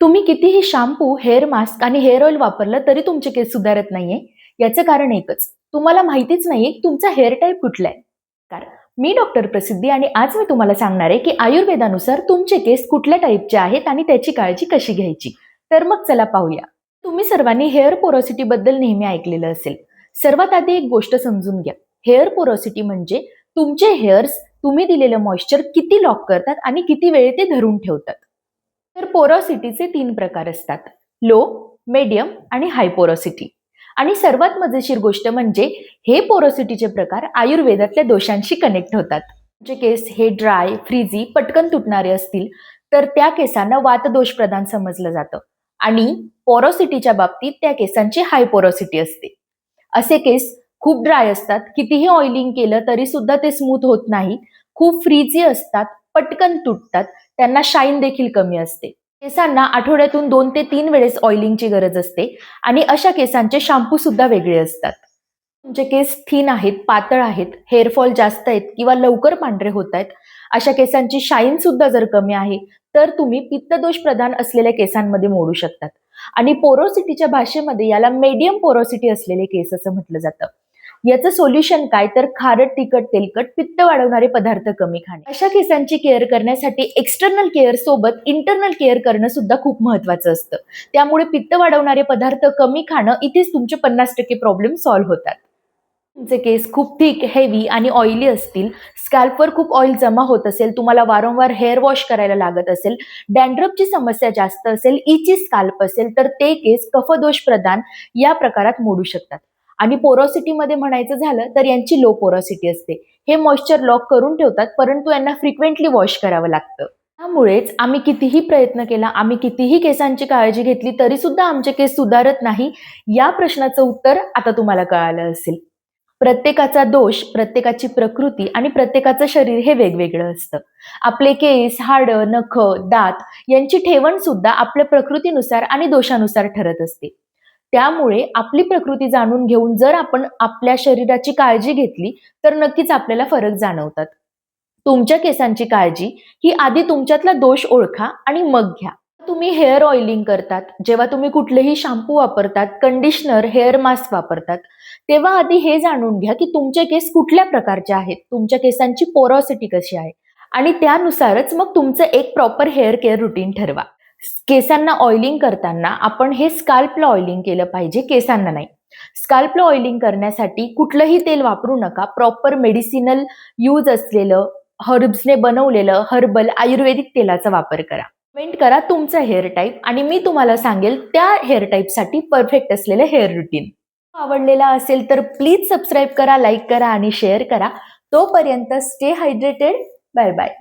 तुम्ही कितीही shampoo, hair mask आणि हेअर ऑइल वापरलं तरी तुमचे केस सुधारत नाहीये. याचं कारण एकच, तुम्हाला माहितीच नाहीये की तुमचा हेअर टाइप कुठला आहे. कारण मी डॉक्टर प्रसिद्धी आणि आज मी तुम्हाला सांगणार आहे की आयुर्वेदानुसार तुमचे केस कुठल्या टाइपचे आहेत आणि त्याची काळजी कशी घ्यायची. तर मग चला पाहूया. तुम्ही सर्वांनी हेअर पोरोसिटी बद्दल नेहमी ऐकलेलं असेल. सर्वात आधी एक गोष्ट समजून घ्या. हेअर पोरोसिटी म्हणजे तुमचे हेअर्स तुम्ही दिलेलं मॉइश्चर किती लॉक करतात आणि किती वेळ ते धरून ठेवतात. तर पोरोसिटीचे 3 प्रकार असतात. लो, मीडियम आणि हाय पोरोसिटी. आणि सर्वात मजेशीर गोष्ट म्हणजे हे पोरोसिटीचे प्रकार आयुर्वेदातल्या दोषांशी कनेक्ट होतात. जे केस हे ड्राय, फ्रीझी, पटकन तुटणारे असतील तर त्या केसांना वातदोष प्रधान समजलं जातं आणि पोरोसिटीच्या बाबतीत त्या केसांची हाय पोरोसिटी असते. असे केस खूप ड्राय असतात, कितीही ऑइलिंग केलं तरी सुद्धा ते स्मूथ होत नाही, खूप फ्रीझी असतात, पटकन तुटतात, त्यांना शाईन देखील कमी असते. केसांना आठवड्यातून 2 ते 3 वेळेस ऑइलिंगची गरज असते आणि अशा केसांचे शॅम्पू सुद्धा वेगळे असतात. तुमचे केस थिन आहेत, पातळ आहेत, हेअरफॉल जास्त आहेत किंवा लवकर पांढरे होत आहेत, अशा केसांची शाईन सुद्धा जर कमी आहे, तर तुम्ही पित्तदोष प्रधान असलेल्या केसांमध्ये मोडू शकतात. आणि पोरोसिटीच्या भाषेमध्ये याला मीडियम पोरोसिटी असलेले केस असं म्हटलं जातं. याचं सोल्युशन काय तर खारट, तिखट, तेलकट, पित्त वाढवणारे पदार्थ कमी खाणे. अशा केसांची केअर करण्यासाठी एक्सटर्नल केअर सोबत इंटरनल केअर करणं सुद्धा खूप महत्वाचं असतं. त्यामुळे पित्त वाढवणारे पदार्थ कमी खाणं इथेच तुमचे 50% प्रॉब्लेम सॉल्व्ह होतात. तुमचे केस खूप थिक, हेवी आणि ऑइली असतील, स्कॅल्पवर खूप ऑइल जमा होत असेल, तुम्हाला वारंवार हेअर वॉश करायला लागत असेल, डॅन्ड्रफची समस्या जास्त असेल, इची स्कॅल्प असेल, तर ते केस कफदोष प्रधान या प्रकारात मोडू शकतात. आणि पोरोसिटीमध्ये म्हणायचं झालं तर यांची लो पोरोसिटी असते. हे मॉइश्चर लॉक करून ठेवतात, परंतु यांना फ्रिक्वेंटली वॉश करावं लागतं. त्यामुळेच आम्ही कितीही प्रयत्न केला, आम्ही कितीही केसांची काळजी घेतली तरी सुद्धा आमचे केस सुधारत नाही. या प्रश्नाचं उत्तर आता तुम्हाला कळालं असेल. प्रत्येकाचा दोष, प्रत्येकाची प्रकृती आणि प्रत्येकाचं शरीर हे वेगवेगळं असतं. आपले केस, हाडं, नखं, दात यांची ठेवण सुद्धा आपल्या प्रकृतीनुसार आणि दोषानुसार ठरत असते. त्यामुळे आपली प्रकृती जाणून घेऊन जर आपण आपल्या शरीराची काळजी घेतली तर नक्कीच आपल्याला फरक जाणवतात. तुमच्या केसांची काळजी ही आधी तुमच्यातला दोष ओळखा आणि मग घ्या. तुम्ही हेअर ऑइलिंग करतात, जेव्हा तुम्ही कुठलेही शॅम्पू वापरतात, कंडिशनर, हेअर मास्क वापरतात, तेव्हा आधी हे जाणून घ्या की तुमचे केस कुठल्या प्रकारचे आहेत, तुमच्या केसांची पोरोसिटी कशी आहे आणि त्यानुसारच मग तुमचं एक प्रॉपर हेअर केअर रुटीन ठरवा. केसांना ऑइलिंग करताना आपण हे स्कॅल्पला ऑइलिंग केलं पाहिजे, केसांना नाही. स्कॅल्पला ऑइलिंग करण्यासाठी कुठलंही तेल वापरू नका. प्रॉपर मेडिसिनल यूज असलेलं, हर्ब्सने बनवलेलं हर्बल आयुर्वेदिक तेलाचा वापर करा. कमेंट करा तुमचा हेअर टाइप आणि मी तुम्हाला सांगेल त्या हेअर टाइपसाठी परफेक्ट असलेलं हेअर रुटीन. आवडलेला असेल तर प्लीज सबस्क्राईब करा, लाईक करा आणि शेअर करा. तोपर्यंत स्टे हायड्रेटेड. Bye bye.